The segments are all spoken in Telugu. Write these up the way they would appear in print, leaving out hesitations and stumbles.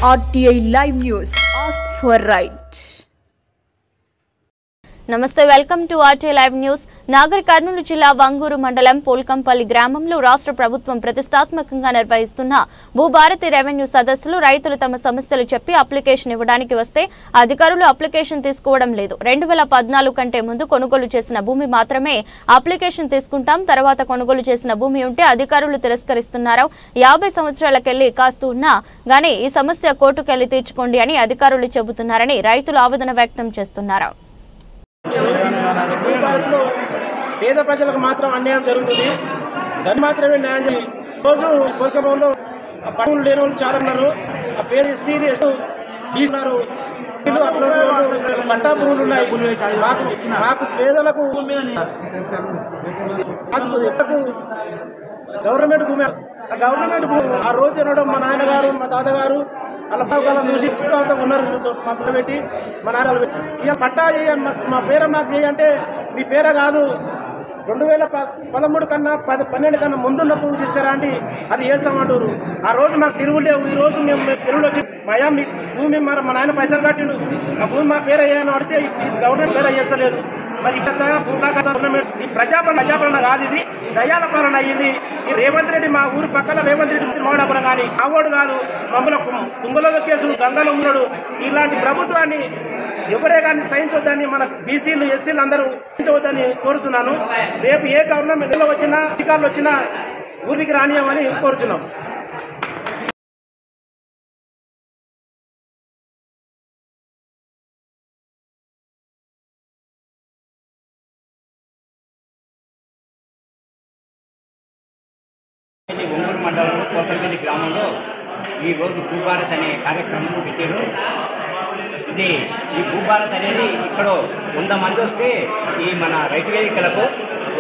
RTI Live News. Ask for right. నమస్తే welcome to RT live news. Nagar Kurnool జిల్లా వంగూరు మండలం పోల్కంపల్లి గ్రామంలో రాష్ట్ర ప్రభుత్వం ప్రతిష్టాత్మకంగా నిర్వహిస్తున్న భూభారతి రెవెన్యూ సదస్సులు రైతులు తమ సమస్యలు చెప్పి అప్లికేషన్ ఇవ్వడానికి వస్తే అధికారులు అప్లికేషన్ తీసుకోవడం లేదు. 2014 కంటే ముందు కొనుగోలు చేసిన భూమి మాత్రమే అప్లికేషన్ తీసుకుంటాం, తర్వాత కొనుగోలు చేసిన భూమి ఉంటే అధికారులు తిరస్కరిస్తున్నారు. 50 సంవత్సరాలకెళ్లి కాస్తూ ఉన్నా గానీ ఈ సమస్య కోర్టుకెళ్లి తీర్చుకోండి అని అధికారులు చెబుతున్నారని రైతులు ఆవేదన వ్యక్తం చేస్తున్నారు. భారత్లో పేద ప్రజలకు మాత్రం అన్యాయం జరుగుతుంది. దాన్ని మాత్రమే న్యాయం చేయాలి. రోజు కోల్కతాలో పనులు లేని వాళ్ళు చాలా ఉన్నారు. ఆ పేరు సీరియస్ తీసుకున్నారు. అట్లా పట్టా భూములు ఉన్నాయి. మాకు పేదలకు గవర్నమెంట్ భూమి, ఆ గవర్నమెంట్ భూమి ఆ రోజు అనడం మా నాన్నగారు మా తాతగారు అలా చూసి ఉన్నారు. పంపలు పెట్టి మా నాన్నలు ఇక పట్టా చేయండి, మా పేర మాకు చేయంటే మీ పేర కాదు, 2013 కన్నా 12 కన్నా ముందున్న భూమి తీసుకురా అంటే అది వేస్తామంటారు. ఆ రోజు మాకు తిరుగు లేవు. ఈ రోజు మేము తిరుగులు వచ్చి మయా మీ భూమి మా నాయన పైసలు కట్టిండు, ఆ భూమి మా పేరు అయ్యాను అడితే గవర్నమెంట్ పేరు చేస్తలేదు. మరి గవర్నమెంట్ ఈ ప్రజాపాలన కాదు, ఇది దయాల పాలన అయ్యింది. ఈ రేవంత్ రెడ్డి మా ఊరు పక్కన రేవంత్ రెడ్డి మోడాపురం కానీ కావోడు కాదు, మమ్మల్ని తుంగలో కేసు గంగలో ఉన్నాడు. ఇలాంటి ప్రభుత్వాన్ని ఎవరే కానీ సహించొద్దని మన బీసీలు ఎస్సీలు అందరూ సహించవద్దని కోరుతున్నాను. రేపు ఏ గవర్నమెంట్లో వచ్చినా అధికారులు వచ్చినా ఊరికి రానియమని కోరుతున్నాం. ఒంగూరు మండలంలో కోటపల్లి గ్రామంలో ఈరోజు భూభారత్ అనే కార్యక్రమం పెట్టారు. ఈ భూభారత్ అనేది ఇక్కడ 100 మంది వస్తే ఈ మన రైతు వేదికలకు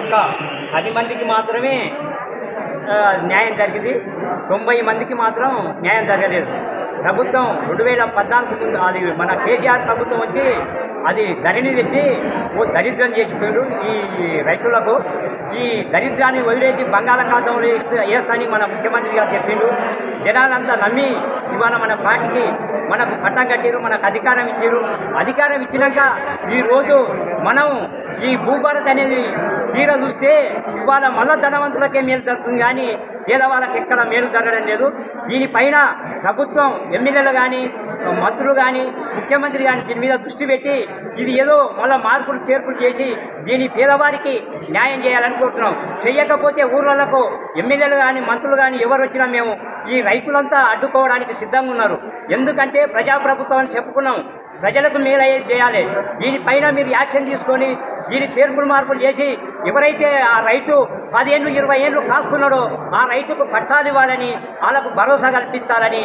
ఒక 10 మందికి మాత్రమే న్యాయం జరిగింది, 90 మందికి మాత్రం న్యాయం జరగలేదు. ప్రభుత్వం 2014 ముందు అది మన కేసీఆర్ ప్రభుత్వం వచ్చి అది ధరణి తెచ్చి ఓ దరిద్రం చేసిపోయాడు ఈ రైతులకు. ఈ దరిద్రాన్ని వదిలేసి బంగాళాఖాతంలో వేస్తానని మన ముఖ్యమంత్రి గారు చెప్పిండు. జనాలంతా నమ్మి ఇవాళ మన పార్టీకి మనకు పట్టం కట్టారు, మనకు అధికారం ఇచ్చారు. అధికారం ఇచ్చినాక ఈరోజు మనం ఈ భూభారత్ అనేది తీర చూస్తే ఇవాళ మళ్ళా ధనవంతులకే మేలు జరుగుతుంది కానీ పేదవాళ్ళకి ఎక్కడ మేలు జరగడం లేదు. దీనిపైన ప్రభుత్వం ఎమ్మెల్యేలు కానీ మంత్రులు కానీ ముఖ్యమంత్రి కానీ దీని మీద దృష్టి పెట్టి ఇది ఏదో మళ్ళీ మార్పులు చేర్పులు చేసి దీని పేదవారికి న్యాయం చేయాలనుకుంటున్నాం. చేయకపోతే ఊర్లకు ఎమ్మెల్యేలు కానీ మంత్రులు కానీ ఎవరు వచ్చినా మేము ఈ రైతులంతా అడ్డుకోవడానికి సిద్ధంగా ఉన్నారు. ఎందుకంటే ప్రజాప్రభుత్వం అని చెప్పుకున్నాం, ప్రజలకు మేలయ్యేది చేయాలి. దీనిపైన మీరు యాక్షన్ తీసుకొని దీని చేర్పులు మార్పులు చేసి ఎవరైతే ఆ రైతు 10 ఏళ్ళు 20 ఏళ్ళు కాస్తున్నాడో ఆ రైతుకు పట్టాలు ఇవ్వాలని వాళ్ళకు భరోసా కల్పించాలని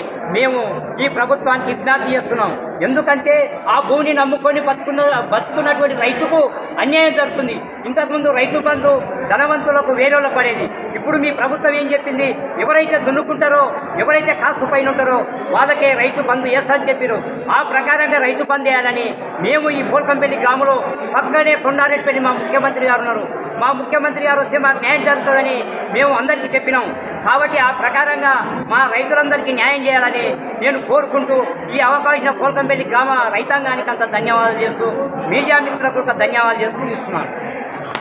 ఈ ప్రభుత్వానికి విజ్ఞప్తి చేస్తున్నాం. ఎందుకంటే ఆ భూమిని నమ్ముకొని బతుకున్నటువంటి రైతుకు అన్యాయం జరుగుతుంది. ఇంతకుముందు రైతు బంధు ధనవంతులకు వేరేలకు పడేది. ఇప్పుడు మీ ప్రభుత్వం ఏం చెప్పింది, ఎవరైతే దున్నుకుంటారో ఎవరైతే కాస్తు పైన ఉంటారో వాళ్ళకే రైతు బంధు వేస్తామని చెప్పారు. ఆ ప్రకారంగా రైతు బంధు వేయాలని ఈ పోల్కంపల్లి గ్రామంలో పక్కనే కొండారెడ్డిపల్లి మా ముఖ్యమంత్రి గారు ఉన్నారు. మా ముఖ్యమంత్రి గారు వస్తే మాకు న్యాయం జరుగుతుందని మేము అందరికీ చెప్పినాం. కాబట్టి ఆ ప్రకారంగా మా రైతులందరికీ న్యాయం చేయాలని నేను కోరుకుంటూ ఈ అవకాశం పోల్కంపల్లి గ్రామ రైతాంగానికి అంత ధన్యవాదాలు చేస్తూ మీడియా మిత్రులకు ధన్యవాదాలు చేస్తూ ఇస్తున్నాను.